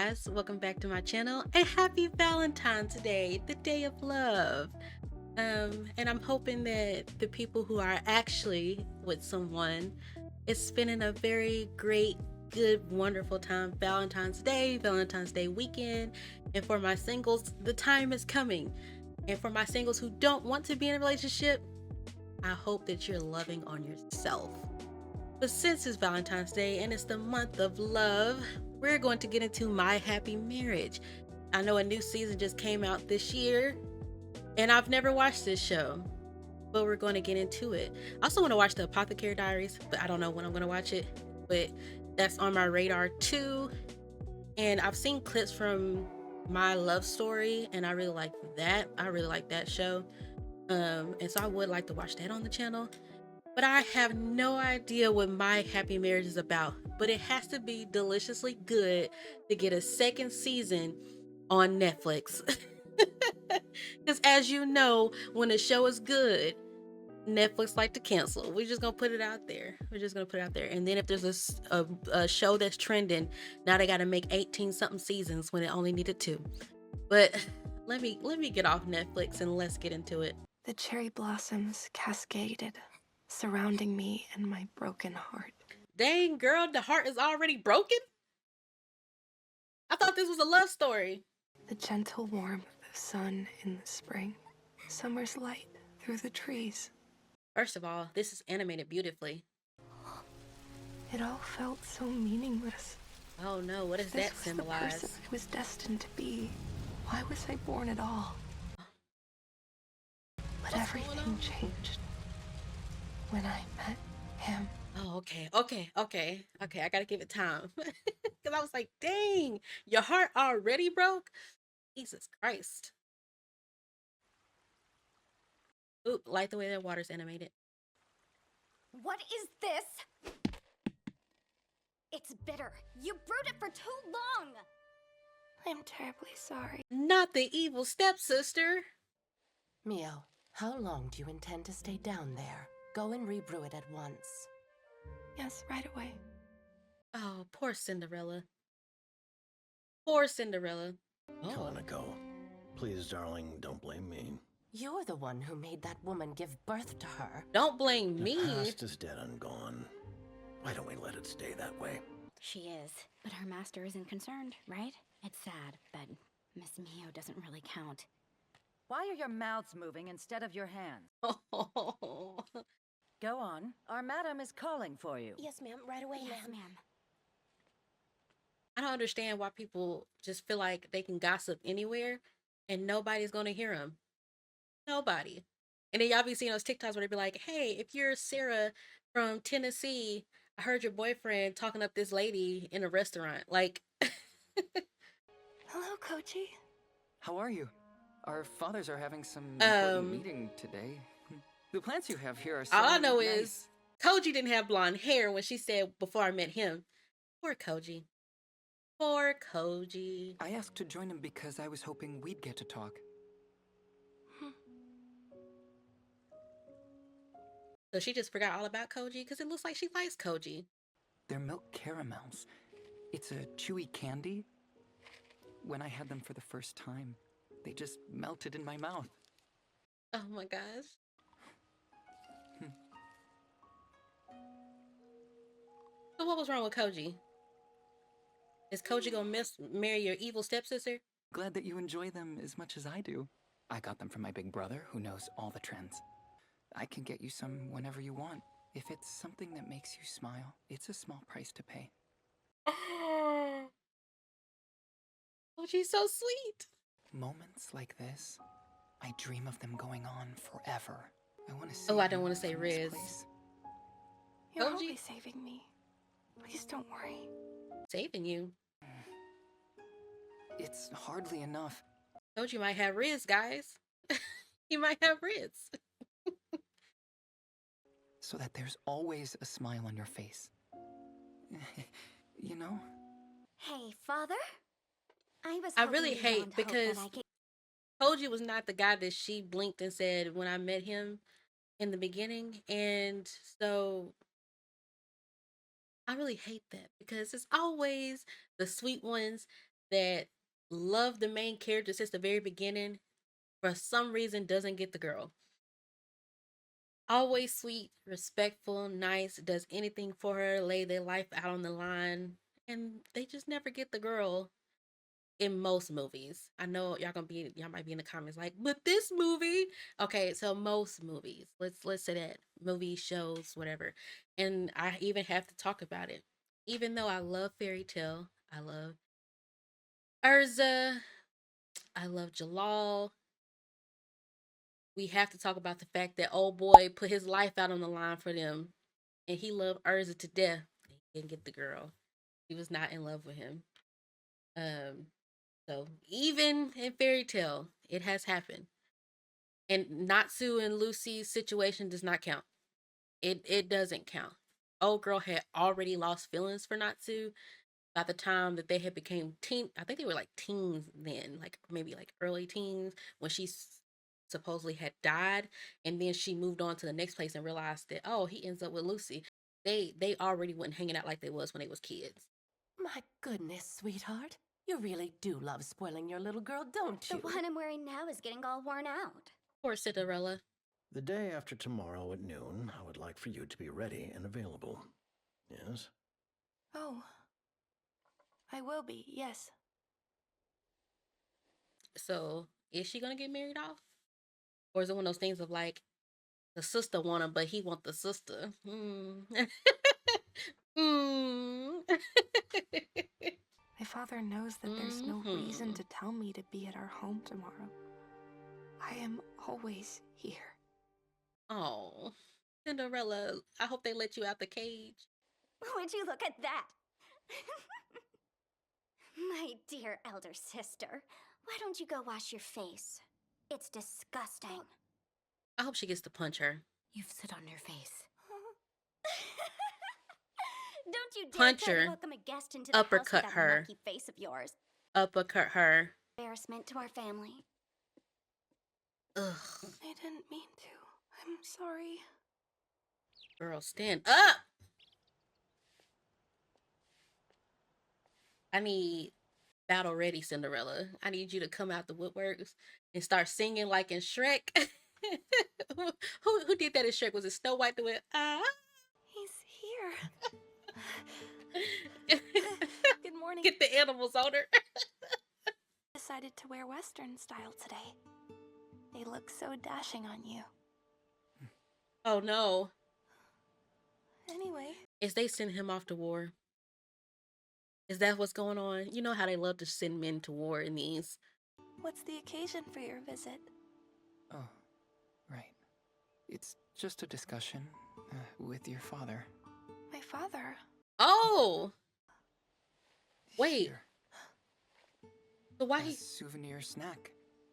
guys, welcome back to my channel and happy Valentine's Day, the day of love. And I'm hoping that the people who are actually with someone is spending a very great, good, wonderful time. Valentine's Day weekend. And for my singles, the time is coming. And for my singles who don't want to be in a relationship, I hope that you're loving on yourself. But since it's Valentine's Day and it's the month of love, we're going to get into My Happy Marriage. I know a new season just came out this year, and I've never watched this show, but we're going to get into it. I also want to watch the Apothecary Diaries, but I don't know when I'm going to watch it, but that's on my radar too. And I've seen clips from My Love Story, and I really like that. I really like that show. And so I would like to watch that on the channel. But I have no idea what My Happy Marriage is about. But it has to be deliciously good to get a second season on Netflix. Because as you know, when a show is good, Netflix like to cancel. We're just gonna put it out there. And then if there's a show that's trending, now they gotta make 18 something seasons when it only needed 2. But let me get off Netflix and let's get into it. The cherry blossoms cascaded, surrounding me and my broken heart. Dang, girl, the heart is already broken? I thought this was a love story. The gentle warmth of sun in the spring, summer's light through the trees. First of all, this is animated beautifully. It all felt so meaningless. Oh no, what does that symbolize? The person I was destined to be. Why was I born at all? But everything changed when I met him. Oh, okay. I gotta give it time. Because I was like, dang, your heart already broke? Jesus Christ. Ooh, like the way that water's animated. What is this? It's bitter. You brewed it for too long. I'm terribly sorry. Not the evil stepsister. Mio, how long do you intend to stay down there? Go and rebrew it at once. Yes, right away. Oh, poor Cinderella. Poor Cinderella. Oh. Kanako, please, darling, don't blame me. You're the one who made that woman give birth to her. Don't blame me. The past is dead and gone. Why don't we let it stay that way? She is, but her master isn't concerned, right? It's sad, but Miss Mio doesn't really count. Why are your mouths moving instead of your hands? Oh. Go on. Our madam is calling for you. Yes, ma'am. Right away, Yes, ma'am. ma'am. I don't understand why people just feel like they can gossip anywhere and nobody's going to hear them. Nobody. And then y'all be seeing those TikToks where they be like, hey, if you're Sarah from Tennessee, I heard your boyfriend talking up this lady in a restaurant. Like, Hello, Koji. How are you? Our fathers are having some important meeting today. The plants you have here are so all I know nice. is Koji didn't have blonde hair when she said before I met him. Poor Koji. Poor Koji. I asked to join him because I was hoping we'd get to talk. So she just forgot all about Koji because it looks like she likes Koji. They're milk caramels. It's a chewy candy. When I had them for the first time, they just melted in my mouth. Oh my gosh. So what was wrong with Koji? Is Koji gonna marry your evil stepsister? Glad that you enjoy them as much as I do. I got them from my big brother, who knows all the trends. I can get you some whenever you want. If it's something that makes you smile, it's a small price to pay. Oh, she's so sweet. Moments like this, I dream of them going on forever. I want to see. Oh, I don't want to say from this Riz. place. You're Koji? always saving me. Please don't worry. Saving you. It's hardly enough. Koji might have Riz, guys. He might have Riz. So that there's always a smile on your face. You know? Hey, father? I really hoping hate beyond hope that because I could- Koji was not the guy that she blinked and said when I met him in the beginning. And so I really hate that because it's always the sweet ones that loved the main character since the very beginning, for some reason doesn't get the girl. Always sweet, respectful, nice, does anything for her, lay their life out on the line, and they just never get the girl in most movies. I know y'all might be in the comments like, but this movie, okay, so most movies, let's say that, movie, shows, whatever. And I even have to talk about it. Even though I love Fairy Tale, I love Urza, I love Jalal, we have to talk about the fact that old boy put his life out on the line for them, and he loved Urza to death. He didn't get the girl. He was not in love with him. Um, so even in Fairy Tale, it has happened. And Natsu and Lucy's situation does not count. It doesn't count. Old girl had already lost feelings for Natsu by the time that they had became teen. I think they were like teens then, like maybe like early teens, when she supposedly had died, and then she moved on to the next place and realized that, oh, he ends up with Lucy. They already wasn't hanging out like they was when they was kids. My goodness, sweetheart. You really do love spoiling your little girl, don't The you? one I'm wearing now is getting all worn out. Poor Cinderella. The day after tomorrow at noon, I would like for you to be ready and available. Yes? Oh. I will be, yes. So is she gonna get married off, or is it one of those things of like the sister want him, but he want the sister? Hmm. My father knows that there's no reason to tell me to be at our home tomorrow. I am always here. Oh, Cinderella, I hope they let you out the cage. Would you look at that? My dear elder sister, why don't you go wash your face? It's disgusting. I hope she gets to punch her. You've sit on your face. Don't you dare Punch try to her. welcome a guest into the Uppercut house with that her. monkey face of yours. Uppercut her. Embarrassment to our family. Ugh. I didn't mean to. I'm sorry. Girl, stand up. I need battle ready Cinderella. I need you to come out the woodworks and start singing like in Shrek. who did that in Shrek? Was it Snow White that went, ah? He's here. Good morning. Get the animals on her. Decided to wear Western style today. They look so dashing on you. Oh no. Anyway, Is they send him off to war? Is that what's going on? You know how they love to send men to war in these. what's the occasion for your visit? Oh, right. It's just a discussion with your father. My father. Oh! Wait. Here, So why a he... souvenir snack.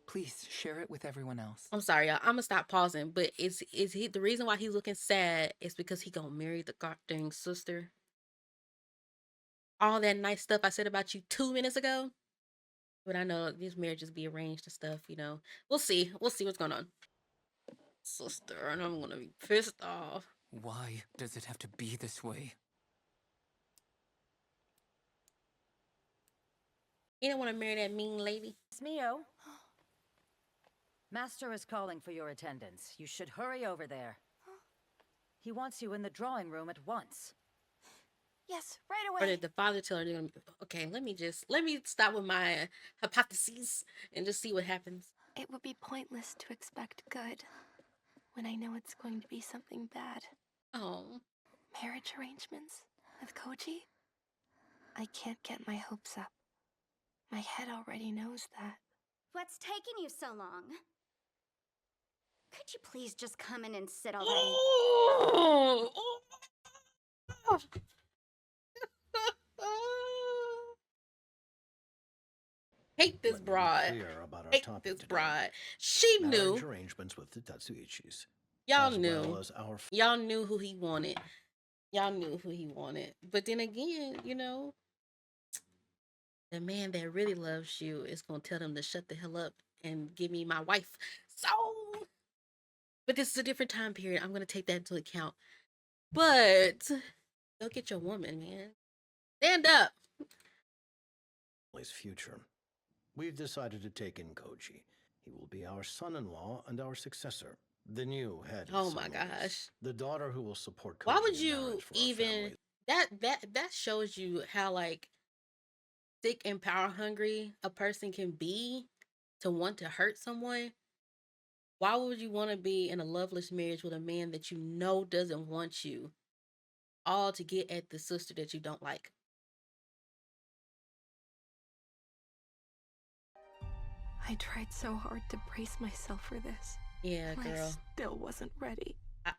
Please share it with everyone else. I'm sorry, y'all. I'm gonna stop pausing. But is he the reason why he's looking sad is because he gonna marry the goddamn sister? All that nice stuff I said about you 2 minutes ago. But I know these marriages be arranged and stuff, you know. We'll see. We'll see what's going on. Sister, and I'm gonna be pissed off. Why does it have to be this way? You don't want to marry that mean lady. Miss Mio. Master is calling for your attendance. You should hurry over there. He wants you in the drawing room at once. Yes, right Or away. did the father tell her they're gonna be... Okay, let me stop with my hypotheses and just see what happens. It would be pointless to expect good when I know it's going to be something bad. Oh. Marriage arrangements with Koji? I can't get my hopes up. My head already knows that. What's taking you so long? Could you please just come in and sit already? Hate this Let me be broad. clear about our Hate topic this today. broad. She Marriage knew. arrangements with the Tatsuichis. Y'all as knew. well as our Y'all knew who he wanted. Y'all knew who he wanted. But then again, you know, the man that really loves you is going to tell them to shut the hell up and give me my wife. So, but this is a different time period. I'm going to take that into account. But go get your woman, man. Stand up. family's future. We've decided to take in Koji. He will be our son-in-law and our successor, the new head of Oh the my Samoas. gosh. The daughter who will support Koji Why would in you marriage for our even family. that shows you how like sick and power hungry a person can be to want to hurt someone? Why would you want to be in a loveless marriage with a man that you know doesn't want you, all to get at the sister that you don't like? I tried so hard to brace myself for this. Yeah, and girl. I still wasn't ready.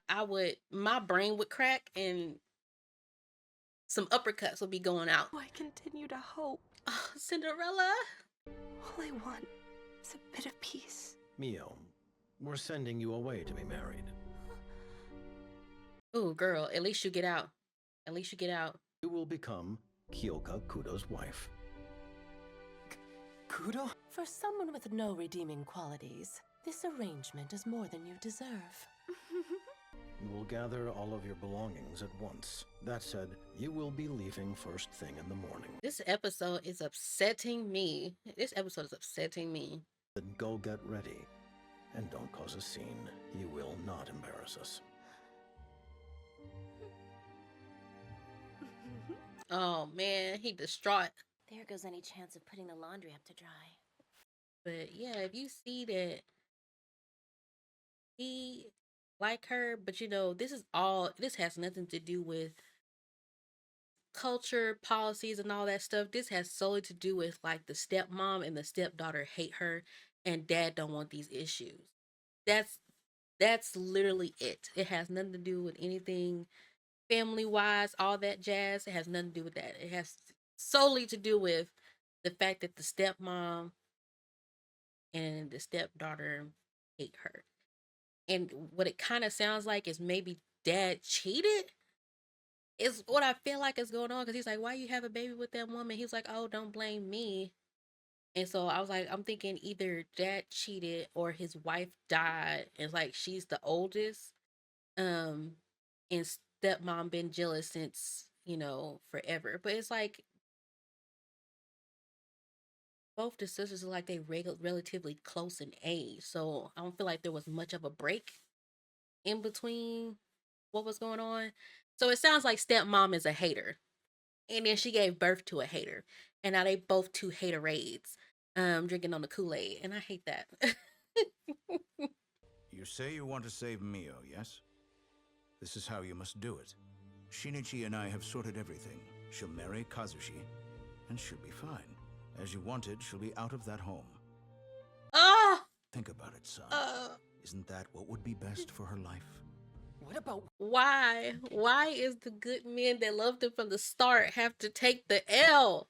I would, my brain would crack and some uppercuts would be going out. I continue to hope. Oh, Cinderella. All I want is a bit of peace. Mio, we're sending you away to be married. Ooh, girl, at least you get out. At least you get out. You will become Kyoka Kudo's wife. Kudo? For someone with no redeeming qualities, this arrangement is more than you deserve. You will gather all of your belongings at once. That said, you will be leaving first thing in the morning. This episode is upsetting me. This episode is upsetting me. Then go get ready. And don't cause a scene. You will not embarrass us. Oh man, he distraught. There goes any chance of putting the laundry up to dry. But yeah, if you see that he like her, but you know, this has nothing to do with culture, policies, and all that stuff. This has solely to do with like the stepmom and the stepdaughter hate her, and dad don't want these issues. That's literally it. It has nothing to do with anything family wise, all that jazz. It has nothing to do with that. It has solely to do with the fact that the stepmom and the stepdaughter hate her. And what it kind of sounds like is maybe dad cheated, is what I feel like is going on. Because he's like, why you have a baby with that woman? He's like, oh, don't blame me. And so I was like, I'm thinking either dad cheated or his wife died. And like, she's the oldest. And stepmom been jealous since, you know, forever. But it's like, both the sisters are like they relatively close in age. So I don't feel like there was much of a break in between what was going on. So it sounds like stepmom is a hater. And then she gave birth to a hater. And now they both two haterades, drinking on the Kool-Aid. And I hate that. You say you want to save Mio, yes? This is how you must do it. Shinichi and I have sorted everything. She'll marry Kazushi, and she'll be fine. As you wanted, she'll be out of that home. Oh! Think about it, son. Isn't that what would be best for her life? What about... Why? Why is the good men that loved him from the start have to take the L?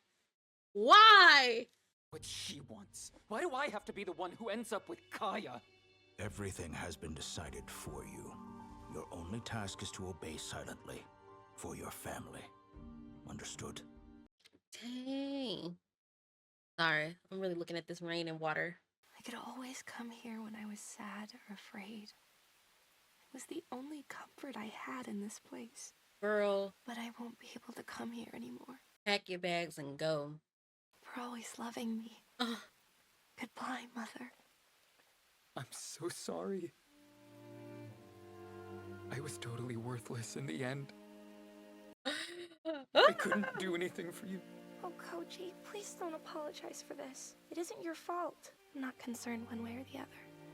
Why? what she wants? Why do I have to be the one who ends up with Kaya? Everything has been decided for you. Your only task is to obey silently. For your family. Understood? Dang. Sorry, I'm really looking at this rain and water. I could always come here when I was sad or afraid. It was the only comfort I had in this place. Girl, But I won't be able to come here anymore. pack your bags and go. For always loving me. Ugh. Goodbye, Mother. I'm so sorry. I was totally worthless in the end. I couldn't do anything for you. Oh, Koji, please don't apologize for this. It isn't your fault. I'm not concerned one way or the other.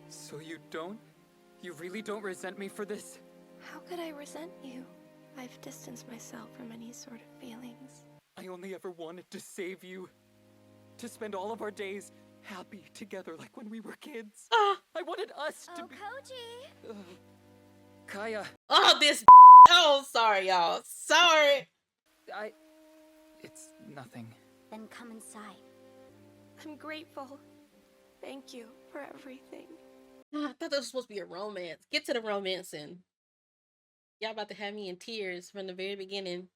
So you don't? You really don't resent me for this? How could I resent you? I've distanced myself from any sort of feelings. I only ever wanted to save you. To spend all of our days happy together like when we were kids. Ah. I wanted us to be... Koji! Kaya, Oh, this. Oh, sorry, y'all. Sorry. It's nothing. Then come inside. I'm grateful. Thank you for everything. I thought this was supposed to be a romance. Get to the romancing. Y'all about to have me in tears from the very beginning.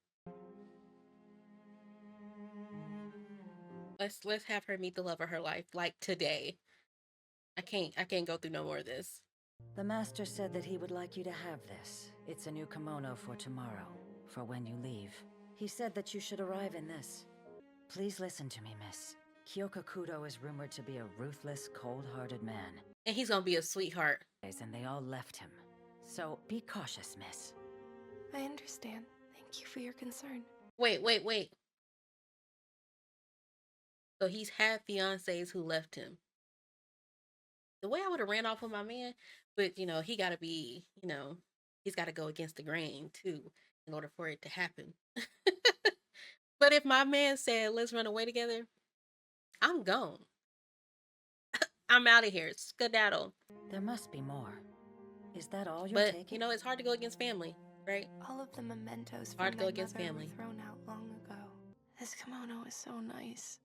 Let's have her meet the love of her life, like today. I can't go through no more of this. The master said that he would like you to have this. It's a new kimono for tomorrow, for when you leave. He said that you should arrive in this. Please listen to me, miss. Kyoka Kudo is rumored to be a ruthless, cold-hearted man. And he's gonna be a sweetheart. And they all left him. So be cautious, miss. I understand. Thank you for your concern. Wait. So he's had fiancés who left him. The way I would have ran off with my man, but you know, he gotta be, you know, he's gotta go against the grain too in order for it to happen. But if my man said, let's run away together, I'm gone. I'm out of here. Skedaddle. There must be more. Is that all you're But, taking? you know, it's hard to go against family, right? All of the mementos Hard from to go my against mother family. were thrown out long ago. This kimono is so nice.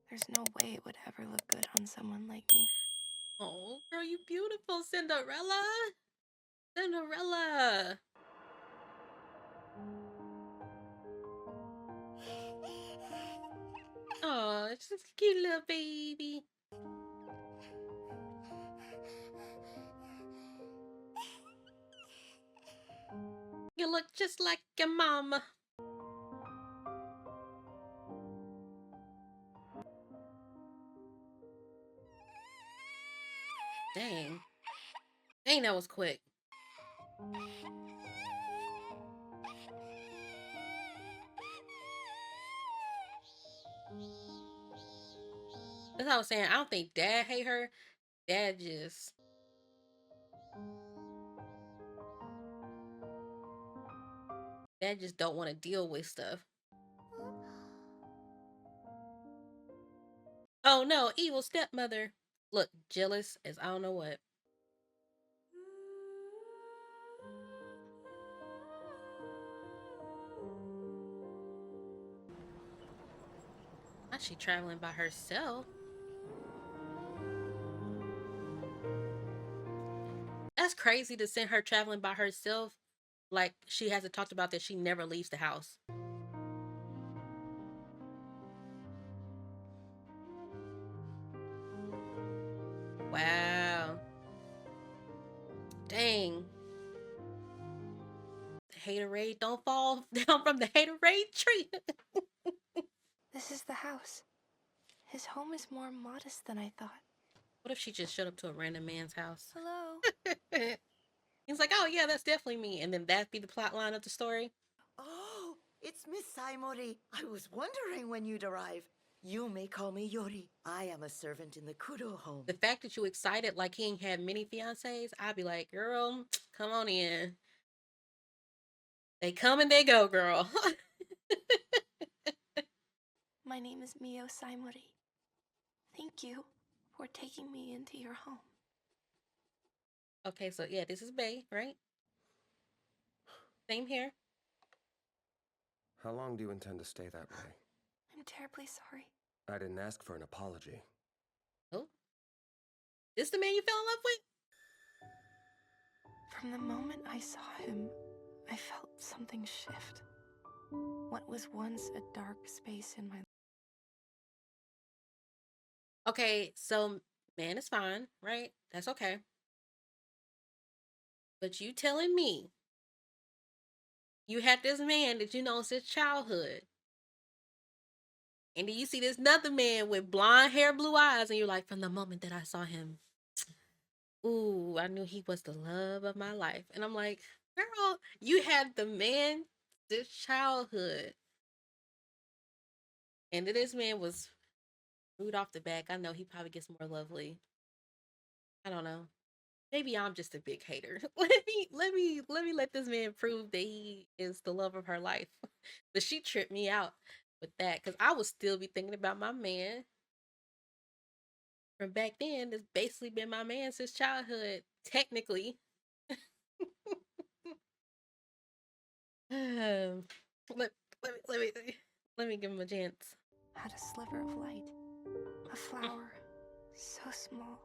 There's no way it would ever look good on someone like me. Oh, girl, you beautiful, Cinderella. Cinderella. Oh, it's just a cute little baby. You look just like your mama. Dang. Dang, that was quick. That's what I was saying. I don't think Dad hate her. Dad just... Dad just don't want to deal with stuff. Oh no, evil stepmother. Look, jealous as I don't know what. Why is she traveling by herself? That's crazy to send her traveling by herself. Like, she hasn't talked about that she never leaves the house. Wow. Dang. The haterade, don't fall down from the haterade tree. This is the house. His home is more modest than I thought. What if she just showed up to a random man's house? Hello. He's like, oh yeah, that's definitely me. And then that be the plot line of the story. Oh, it's Miss Saimori. I was wondering when you'd arrive. You may call me Yori. I am a servant in the Kudo home. The fact that you excited like he ain't had many fiancés, I'd be like, girl, come on in. They come and they go, girl. My name is Mio Saimori. Thank you for taking me into your home. Okay, so yeah, this is Bay, right? Same here. How long do you intend to stay that way? I'm terribly sorry. I didn't ask for an apology. Oh, this the man you fell in love with? From the moment I saw him, I felt something shift. What was once a dark space in my life. Okay, so man is fine, right? That's okay. But you telling me you had this man that you know since childhood, and then you see this other man with blonde hair, blue eyes, and you're like, from the moment that I saw him, ooh, I knew he was the love of my life. And I'm like, girl, you had the man since childhood. And then this man was rude off the back. I know he probably gets more lovely. I don't know. Maybe I'm just a big hater. Let me let this man prove that he is the love of her life. But she tripped me out with that because I would still be thinking about my man from back then. That's basically been my man since childhood, technically. Let me give him a chance. Had a sliver of light. A flower, so small,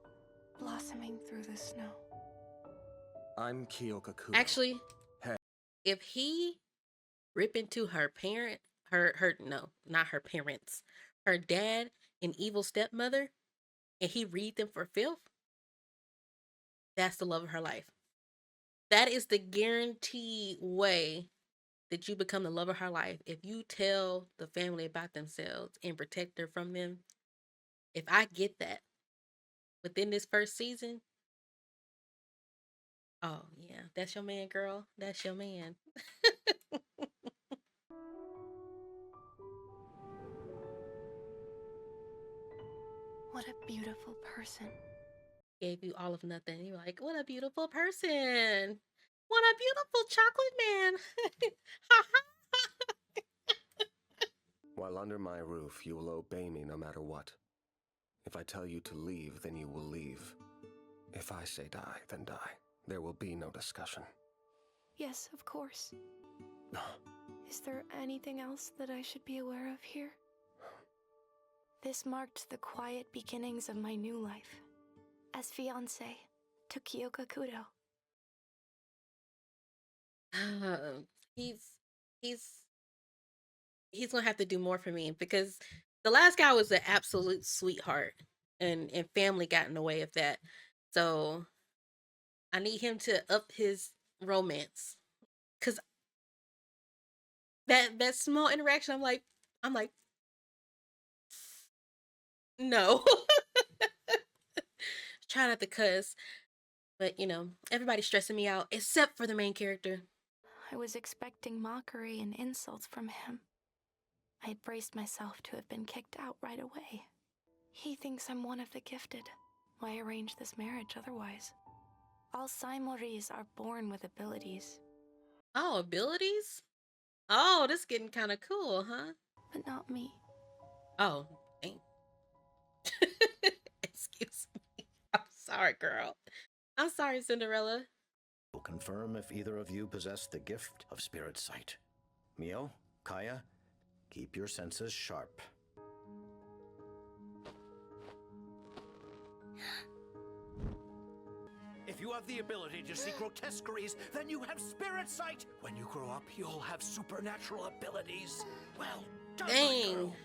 blossoming through the snow. I'm Kyoka Kudo. Actually, Hey. If he rip into her parent, no, not her parents, her dad and evil stepmother, and he read them for filth, that's the love of her life. That is the guaranteed way that you become the love of her life. If you tell the family about themselves and protect her from them, If I get that within this first season, oh yeah, that's your man, girl. That's your man. What a beautiful person. Gave you all of nothing. You're like, what a beautiful person. What a beautiful chocolate man. While under my roof, you will obey me no matter what. If I tell you to leave, then you will leave. If I say die, then die. There will be no discussion. Yes, of course. Is there anything else that I should be aware of here? This marked the quiet beginnings of my new life as fiancé to Kyoka Kudo. he's he's gonna have to do more for me because the last guy was an absolute sweetheart, and family got in the way of that. So I need him to up his romance, because that small interaction, I'm like, no. Try not to cuss, but you know, everybody's stressing me out except for the main character. I was expecting mockery and insults from him. I had braced myself to have been kicked out right away. He thinks I'm one of the gifted. Why arrange this marriage otherwise? All Saimoris are born with abilities. Oh, abilities? Oh, this is getting kind of cool, huh? But not me. Oh, dang. Excuse me. I'm sorry, girl. I'm sorry, Cinderella. Will confirm if either of you possess the gift of spirit sight. Mio, Kaya, keep your senses sharp. If you have the ability to see grotesqueries, then you have spirit sight. When you grow up, you'll have supernatural abilities. Well done, my Dang. girl.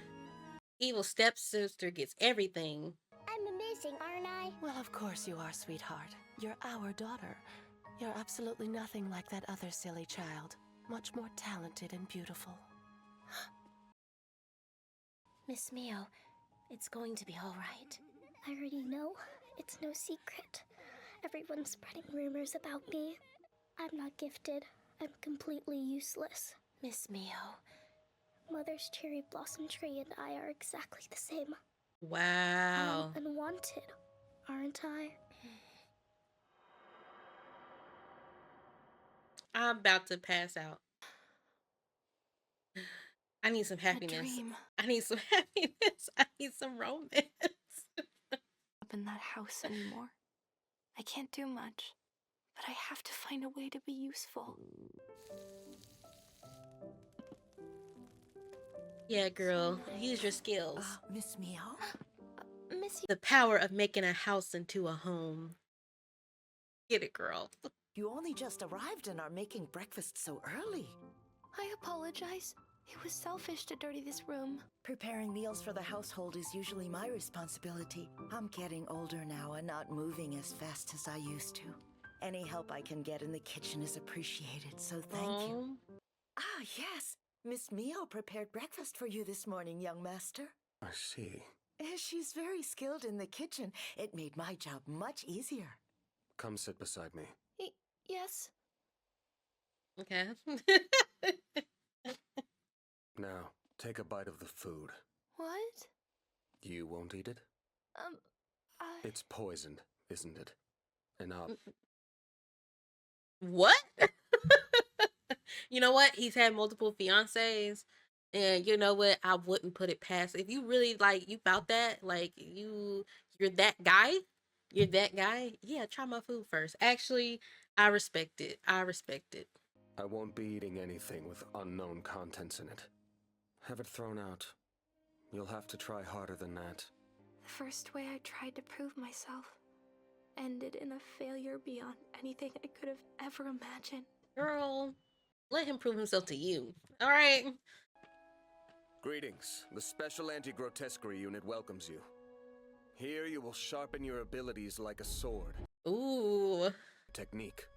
Evil stepsister gets everything. I'm amazing, aren't I? Well, of course you are, sweetheart. You're our daughter. You're absolutely nothing like that other silly child. Much more talented and beautiful. Miss Mio, it's going to be all right. I already know. It's no secret. Everyone's spreading rumors about me. I'm not gifted. I'm completely useless. Miss Mio, Mother's cherry blossom tree and I are exactly the same. Wow. I'm unwanted, aren't I? I'm about to pass out. I need some happiness. A dream. I need some happiness. I need some romance. Up in that house anymore. I can't do much, but I have to find a way to be useful. Yeah, girl. Use your skills. Miss Mio? Miss The power of making a house into a home. Get it, girl. You only just arrived and are making breakfast so early. I apologize. It was selfish to dirty this room. Preparing meals for the household is usually my responsibility. I'm getting older now and not moving as fast as I used to. Any help I can get in the kitchen is appreciated, so thank you. Ah, yes. Miss Mio prepared breakfast for you this morning, young master. I see. She's very skilled in the kitchen. It made my job much easier. Come sit beside me. Yes. Okay. Now, take a bite of the food. What? You won't eat it? It's poisoned, isn't it? And What? You know what? He's had multiple fiancés. And you know what? I wouldn't put it past. If you really like you about that, like you're that guy. You're that guy. Yeah, try my food first. Actually, I respect it. I respect it. I won't be eating anything with unknown contents in it. Have it thrown out. You'll have to try harder than that. The first way I tried to prove myself ended in a failure beyond anything I could have ever imagined. Girl, let him prove himself to you. All right. Greetings. The Special Anti-Grotesquerie Unit welcomes you. Here you will sharpen your abilities like a sword. Ooh. Technique.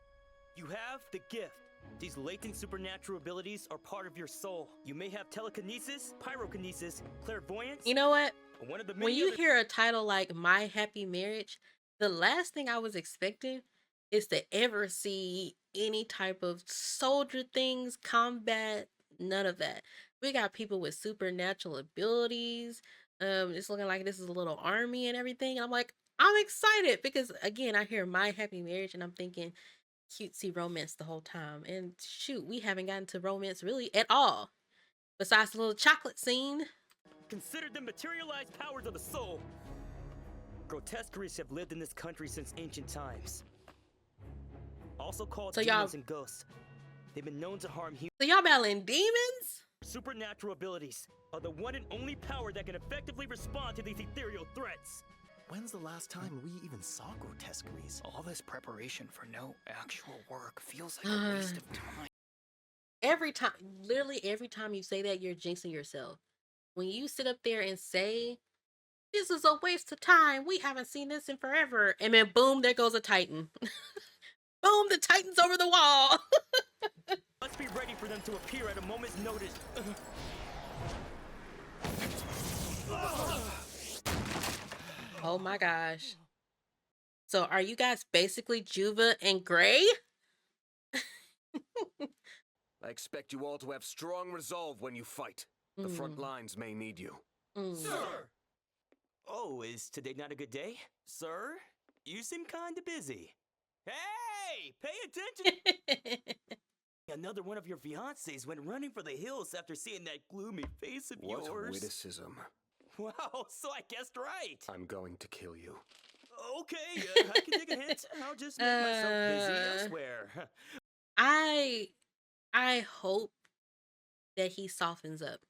You have the gift. These latent supernatural abilities are part of your soul. You may have telekinesis, pyrokinesis, clairvoyance. You know what? One of the When many you other hear a title like My Happy Marriage, the last thing I was expecting is to ever see any type of soldier things, combat, none of that. We got people with supernatural abilities. It's looking like this is a little army and everything. I'm like, I'm excited because again, I hear My Happy Marriage and I'm thinking cutesy romance the whole time. And shoot, we haven't gotten to romance really at all. Besides the little chocolate scene. considered the materialized powers of the soul. Grotesqueries have lived in this country since ancient times. Also called So y'all- demons and ghosts. They've been known to harm humans. So y'all battling demons? Supernatural abilities are the one and only power that can effectively respond to these ethereal threats. When's the last time we even saw grotesqueries? All this preparation for no actual work feels like a waste of time. Every time, literally every time you say that, you're jinxing yourself. When you sit up there and say, this is a waste of time, we haven't seen this in forever, and then boom, there goes a Titan. Boom, the Titan's over the wall. Let's be ready for them to appear at a moment's notice. Oh my gosh. So are you guys basically Juva and Gray? I expect you all to have strong resolve when you fight. The front lines may need you. Sir! Oh, is today not a good day? Sir, you seem kinda busy. Hey, pay attention! Another one of your fiancés went running for the hills after seeing that gloomy face of What yours. witticism. Wow, so I guessed right. I'm going to kill you. Okay, I can take a hint. I'll just make myself busy elsewhere. I hope that he softens up,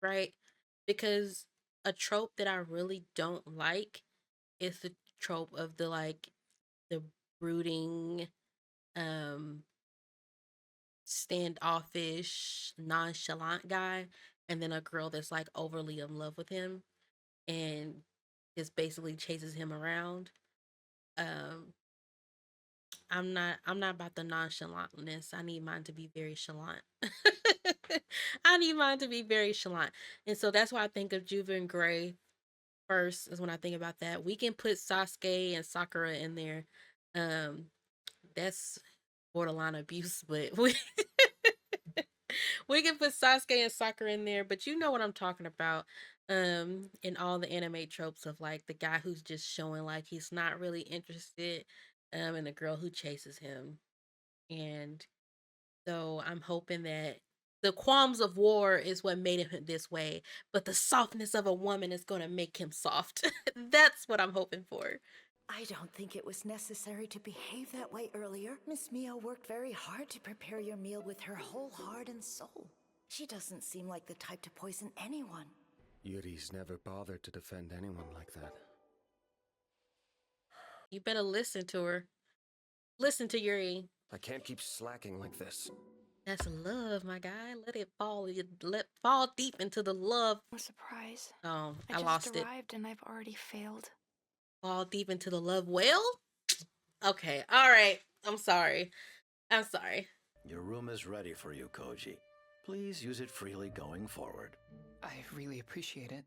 right? Because a trope that I really don't like is the trope of the brooding, standoffish, nonchalant guy, and then a girl that's like overly in love with him and just basically chases him around. Um, I'm not about the nonchalantness. I need mine to be very chalant. I need mine to be very chalant. And so that's why I think of Juva and Gray first is when I think about that. We can put Sasuke and Sakura in there. That's borderline abuse, but we can put Sasuke and Sakura in there, but you know what I'm talking about. In all the anime tropes of like the guy who's just showing like he's not really interested, and the girl who chases him. And so I'm hoping that the qualms of war is what made him this way, but the softness of a woman is going to make him soft. That's what I'm hoping for. I don't think it was necessary to behave that way earlier. Miss Mio worked very hard to prepare your meal with her whole heart and soul. She doesn't seem like the type to poison anyone. Yuri's never bothered to defend anyone like that. You better listen to her. Listen to Yuri. I can't keep slacking like this. That's love, my guy. Let it fall. Let fall deep into the love. A surprise. Oh, I just lost it. arrived and I've already failed. Fall deep into the love well? Okay, all right. I'm sorry. I'm sorry. Your room is ready for you, Koji. Please use it freely going forward. I really appreciate it.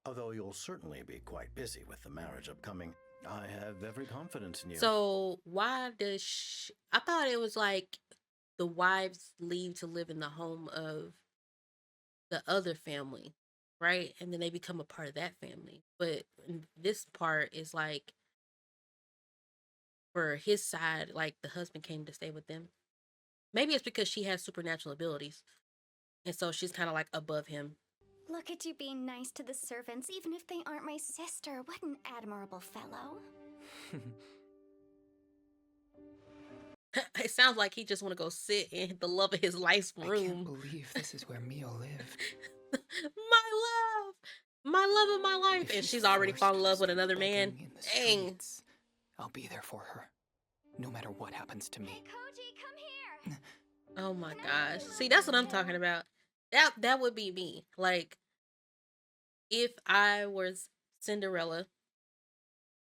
Although you'll certainly be quite busy with the marriage upcoming, I have every confidence in you. So why does I thought it was like the wives leave to live in the home of the other family, right? And then they become a part of that family. But this part is like for his side, like the husband came to stay with them. Maybe it's because she has supernatural abilities. And so she's kind of like above him. Look at you being nice to the servants, even if they aren't my sister. What an admirable fellow. It sounds like he just want to go sit in the love of his life's I can't room. believe this is where Mio lived. My love of my life. If And she's she's already forced fallen in to love with stay another man. begging in the Dang. streets, I'll be there for her, no matter what happens to me. Koji, come here. Oh my gosh. See, that's what I'm talking about. That would be me. Like, if I was Cinderella,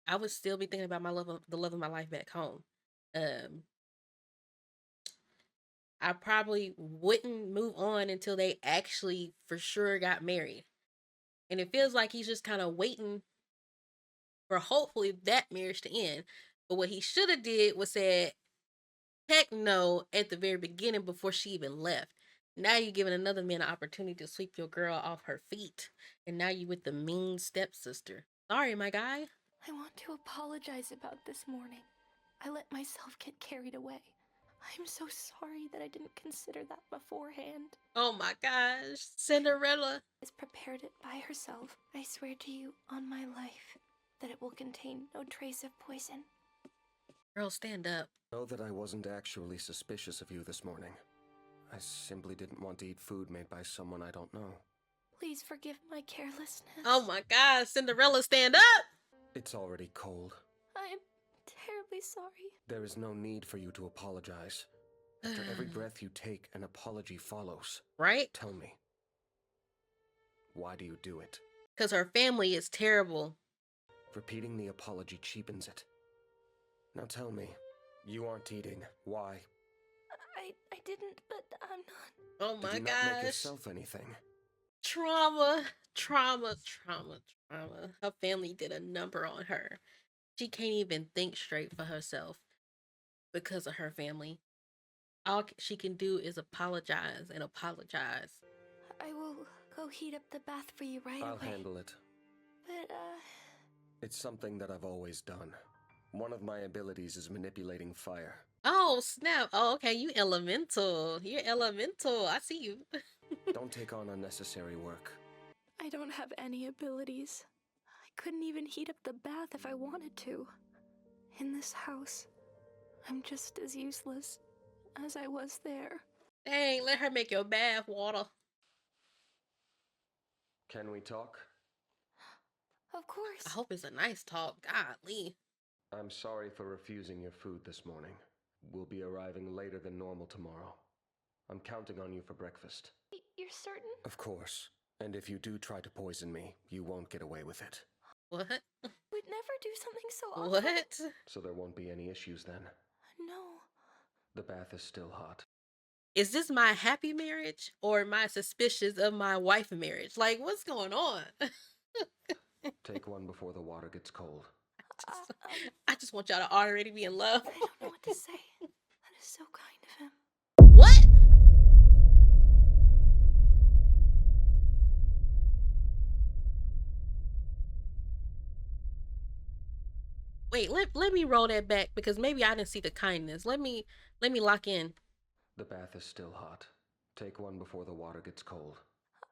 I would still be thinking about the love of my life back home. Um, I probably wouldn't move on until they actually for sure got married. And it feels like he's just kind of waiting for hopefully that marriage to end. But what he should have did was said, heck no, at the very beginning before she even left. Now you're giving another man an opportunity to sweep your girl off her feet. And now you with the mean stepsister. Sorry, my guy. I want to apologize about this morning. I let myself get carried away. I'm so sorry that I didn't consider that beforehand. Oh my gosh, Cinderella has prepared it by herself. I swear to you on my life that it will contain no trace of poison. Girl, stand up. Know that I wasn't actually suspicious of you this morning. I simply didn't want to eat food made by someone I don't know. Please forgive my carelessness. Oh my God, Cinderella, stand up! It's already cold. I am terribly sorry. There is no need for you to apologize. After every breath you take, an apology follows. Right? Tell me, why do you do it? Because her family is terrible. Repeating the apology cheapens it. Now tell me, you aren't eating. Why? I didn't, but I'm not. Oh my Did you gosh. not make yourself anything? Trauma. Her family did a number on her. She can't even think straight for herself because of her family. All she can do is apologize and apologize. I will go heat up the bath for you right away. I'll handle it. But, It's something that I've always done. One of my abilities is manipulating fire. Oh, snap. Oh, okay. You elemental. You're elemental. I see you. Don't take on unnecessary work. I don't have any abilities. I couldn't even heat up the bath if I wanted to. In this house, I'm just as useless as I was there. Dang, let her make your bath water. Can we talk? Of course. I hope it's a nice talk. Golly. I'm sorry for refusing your food this morning. We'll be arriving later than normal tomorrow. I'm counting on you for breakfast. You're certain? Of course. And if you do try to poison me, you won't get away with it. What? We'd never do something so awful. What? So there won't be any issues then? No. The bath is still hot. Is this my happy marriage or am I suspicious of my wife marriage? Like, what's going on? Take one before the water gets cold. I just want y'all to already be in love. I don't know what to say. That is so kind of him. What? Wait, let me roll that back because maybe I didn't see the kindness. Let me lock in. The bath is still hot. Take one before the water gets cold.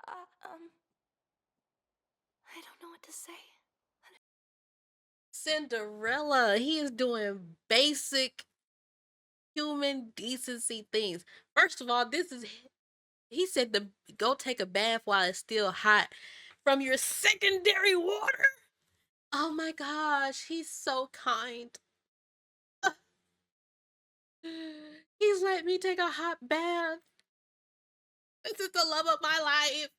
I don't know what to say. Cinderella, he is doing basic human decency things. First of all, he said to go take a bath while it's still hot from your secondary water. Oh my gosh, he's so kind. He's let me take a hot bath. This is the love of my life.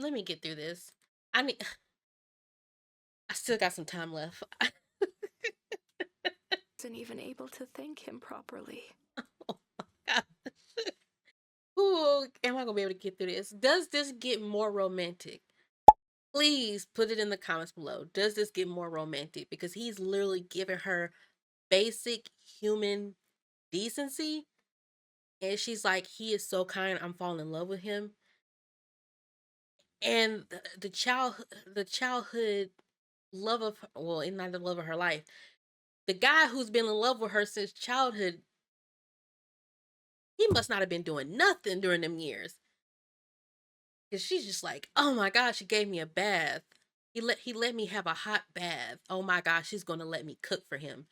Let me get through this. I still got some time left. Wasn't even able to thank him properly. Oh my gosh. Ooh, am I gonna be able to get through this? Does this get more romantic? Please put it in the comments below. Does this get more romantic? Because he's literally giving her basic human decency. And she's like, he is so kind, I'm falling in love with him. And the childhood love of, well, not the love of her life. The guy who's been in love with her since childhood, he must not have been doing nothing during them years. Cause she's just like, oh my gosh, he gave me a bath. He let me have a hot bath. Oh my gosh, he's gonna let me cook for him.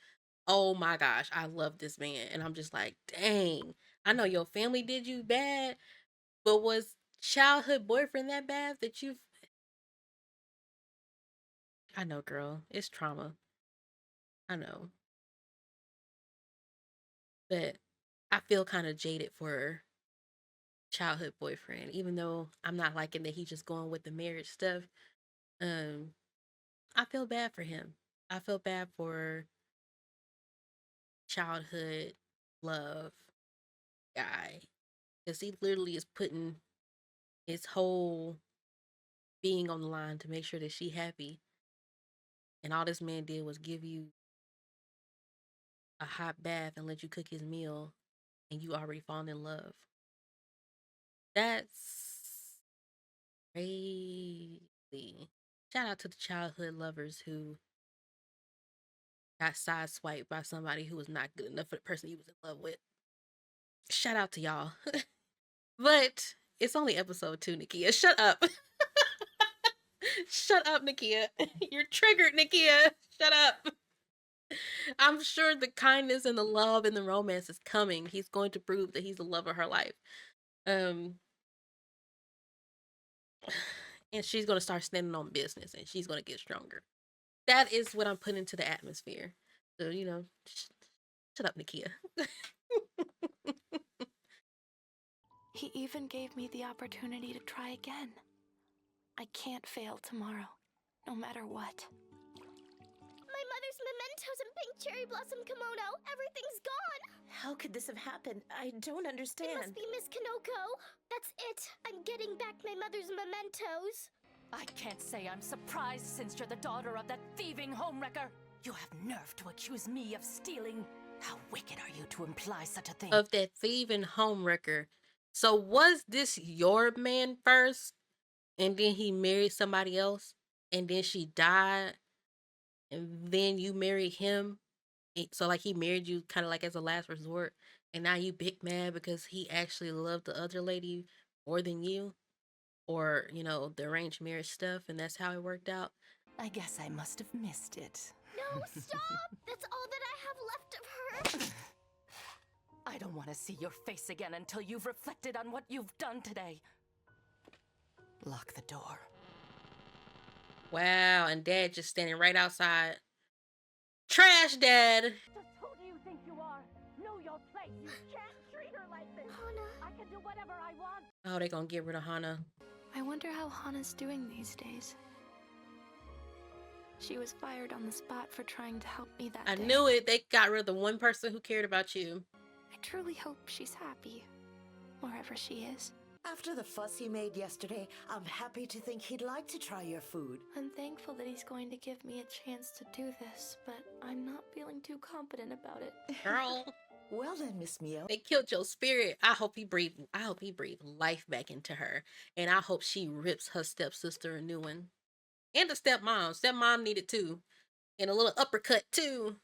Oh my gosh, I love this man. And I'm just like, dang, I know your family did you bad, but was childhood boyfriend that bad that you've... I know, girl, it's trauma. I know. But I feel kind of jaded for childhood boyfriend, even though I'm not liking that he's just going with the marriage stuff. Um, I feel bad for him. I feel bad for childhood love guy because he literally is putting his whole being on the line to make sure that she happy, and all this man did was give you a hot bath and let you cook his meal, and you already fallen in love. That's crazy. Shout out to the childhood lovers who got sideswiped by somebody who was not good enough for the person he was in love with. Shout out to y'all. But it's only episode 2, Nakia. Shut up. Shut up, Nakia. You're triggered, Nakia. Shut up. I'm sure the kindness and the love and the romance is coming. He's going to prove that he's the love of her life. And she's going to start standing on business and she's going to get stronger. That is what I'm putting into the atmosphere. So, shut up, Nakia. He even gave me the opportunity to try again. I can't fail tomorrow, no matter what. My mother's mementos and pink cherry blossom kimono. Everything's gone. How could this have happened? I don't understand. It must be Miss Kanoko. That's it. I'm getting back my mother's mementos. I can't say I'm surprised since you're the daughter of that thieving homewrecker. You have nerve to accuse me of stealing. How wicked are you to imply such a thing? Of that thieving homewrecker. So was this your man first? And then he married somebody else? And then she died? And then you married him? So like he married you kind of like as a last resort? And now you big mad because he actually loved the other lady more than you? Or, the arranged marriage stuff, and that's how it worked out? I guess I must have missed it. No, stop! That's all that I have left of her. I don't want to see your face again until you've reflected on what you've done today. Lock the door. Wow, and Dad just standing right outside. Trash, Dad! Just who do you think you are? Know your place. You can't treat her like this. Hana. I can do whatever I want. Oh, they gonna get rid of Hana. I wonder how Hana's doing these days. She was fired on the spot for trying to help me that day. I knew it. They got rid of the one person who cared about you. I truly hope she's happy, wherever she is. After the fuss he made yesterday, I'm happy to think he'd like to try your food. I'm thankful that he's going to give me a chance to do this, but I'm not feeling too confident about it. Girl. Well then, Miss Mio. They killed your spirit. I hope he breathed life back into her. And I hope she rips her stepsister a new one. And the stepmom. Stepmom needed too. And a little uppercut too.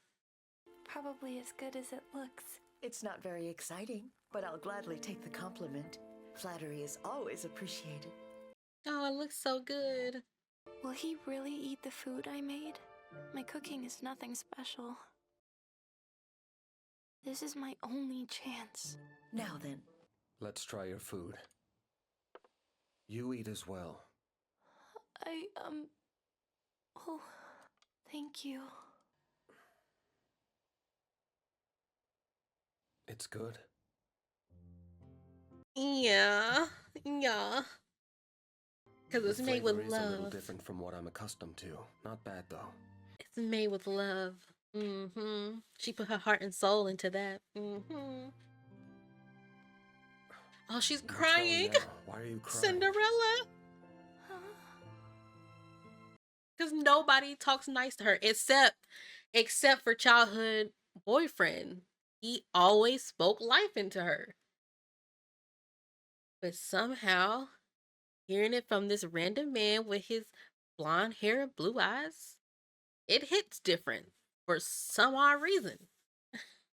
Probably as good as it looks. It's not very exciting, but I'll gladly take the compliment. Flattery is always appreciated. Oh, it looks so good. Will he really eat the food I made? My cooking is nothing special. This is my only chance. Now then. Let's try your food. You eat as well. Oh, thank you. It's good. Yeah. Because it's The made flavor with is a little love. different from what I'm accustomed to. Not bad, though. It's made with love. She put her heart and soul into that. Oh, she's What's wrong crying. now? Why are you crying? Cinderella. Because nobody talks nice to her except for childhood boyfriend. He always spoke life into her. But somehow, hearing it from this random man with his blonde hair and blue eyes, it hits different for some odd reason.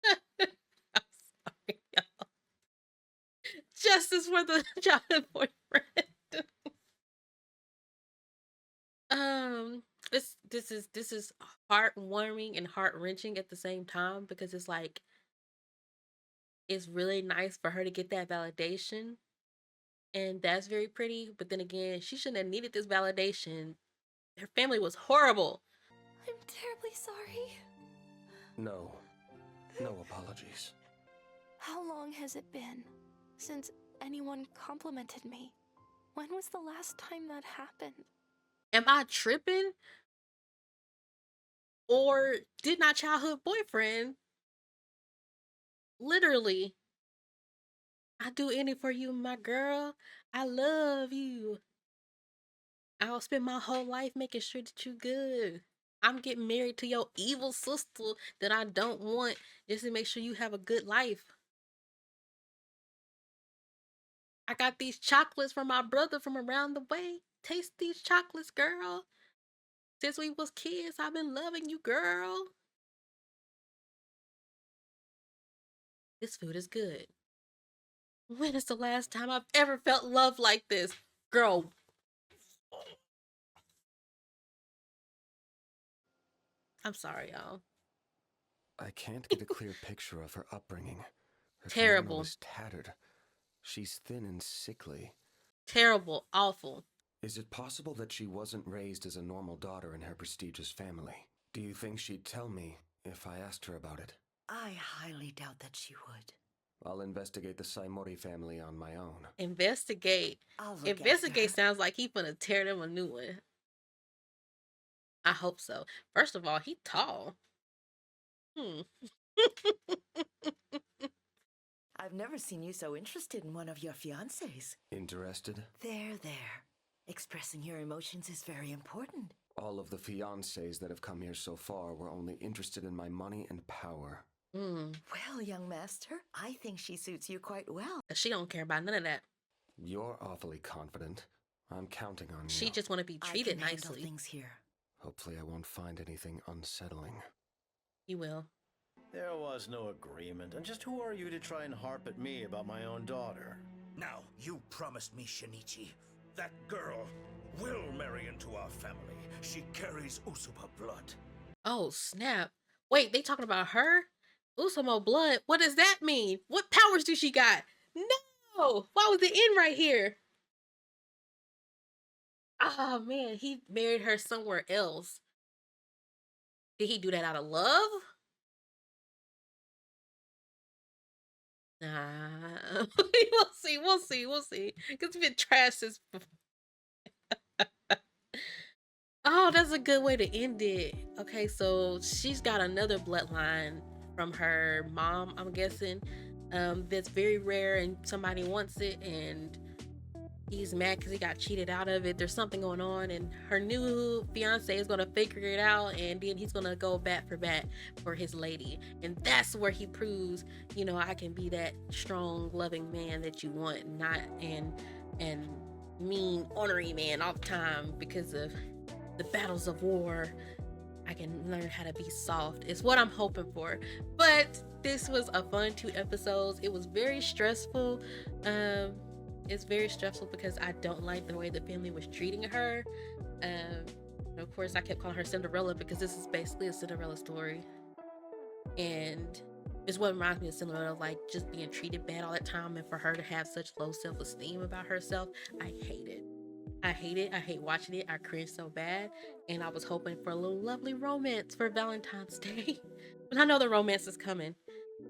I'm sorry, y'all. Justice for the childhood boyfriend. This is heartwarming and heart-wrenching at the same time because it's like it's really nice for her to get that validation, and that's very pretty. But then again, she shouldn't have needed this validation. Her family was horrible. I'm terribly sorry. No apologies. How long has it been since anyone complimented me. When was the last time that happened? Am I tripping? Or did my childhood boyfriend literally, I do anything for you, my girl. I love you. I'll spend my whole life making sure that you good. I'm getting married to your evil sister that I don't want just to make sure you have a good life. I got these chocolates from my brother from around the way. Taste these chocolates, girl. Since we was kids, I've been loving you, girl. This food is good. When is the last time I've ever felt love like this? Girl. I'm sorry, y'all. I can't get a clear picture of her upbringing. Her Terrible. kimono is tattered. She's thin and sickly. Terrible. Awful. Is it possible that she wasn't raised as a normal daughter in her prestigious family? Do you think she'd tell me if I asked her about it? I highly doubt that she would. I'll investigate the Saimori family on my own. Investigate. I'll look Investigate sounds like he finna tear them a new one. I hope so. First of all, he tall. I've never seen you so interested in one of your fiancés. Interested? There. Expressing your emotions is very important. All of the fiancés that have come here so far were only interested in my money and power. Well, young master, I think she suits you quite well. She don't care about none of that. You're awfully confident. I'm counting on you. She just want to be treated I can handle nicely. things here. Hopefully I won't find anything unsettling. You will. There was no agreement, and just who are you to try and harp at me about my own daughter? Now, you promised me, Shinichi. That girl will marry into our family. She carries Usuba blood. Oh, snap. Wait, they talking about her? Usumo blood? What does that mean? What powers do she got? No! Why was the end right here? Oh, man. He married her somewhere else. Did he do that out of love? Nah. We'll see. Because it's been trash since before. Oh, that's a good way to end it. Okay, so she's got another bloodline from her mom, I'm guessing. That's very rare and somebody wants it, and he's mad because he got cheated out of it. There's something going on, and her new fiance is going to figure it out, and then he's going to go bat for his lady. And that's where he proves, I can be that strong, loving man that you want, not and mean, ornery man all the time because of the battles of war. I can learn how to be soft. It's what I'm hoping for. But this was a fun 2 episodes. It was very stressful. It's very stressful because I don't like the way the family was treating her. Of course, I kept calling her Cinderella because this is basically a Cinderella story. And it's what reminds me of Cinderella, like just being treated bad all the time, and for her to have such low self-esteem about herself. I hate it. I hate watching it. I cringe so bad. And I was hoping for a little lovely romance for Valentine's Day. But I know the romance is coming.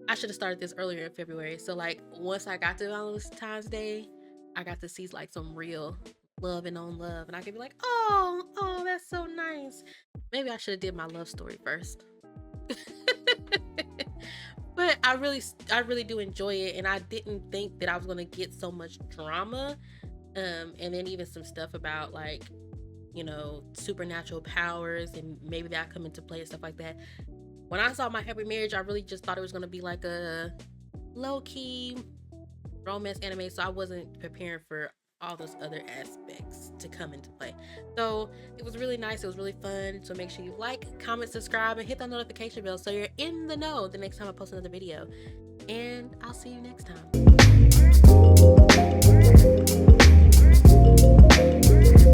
I should have started this earlier in February. So like once I got to Valentine's Day, I got to see like some real love and on love. And I could be like, oh, that's so nice. Maybe I should have did my love story first. But I really do enjoy it. And I didn't think that I was going to get so much drama. And then even some stuff about like, supernatural powers and maybe that come into play and stuff like that. When I saw My Happy Marriage, I really just thought it was going to be like a low-key romance anime, so I wasn't preparing for all those other aspects to come into play. So it was really nice. It was really fun. So make sure you like, comment, subscribe, and hit that notification bell so you're in the know the next time I post another video. And I'll see you next time.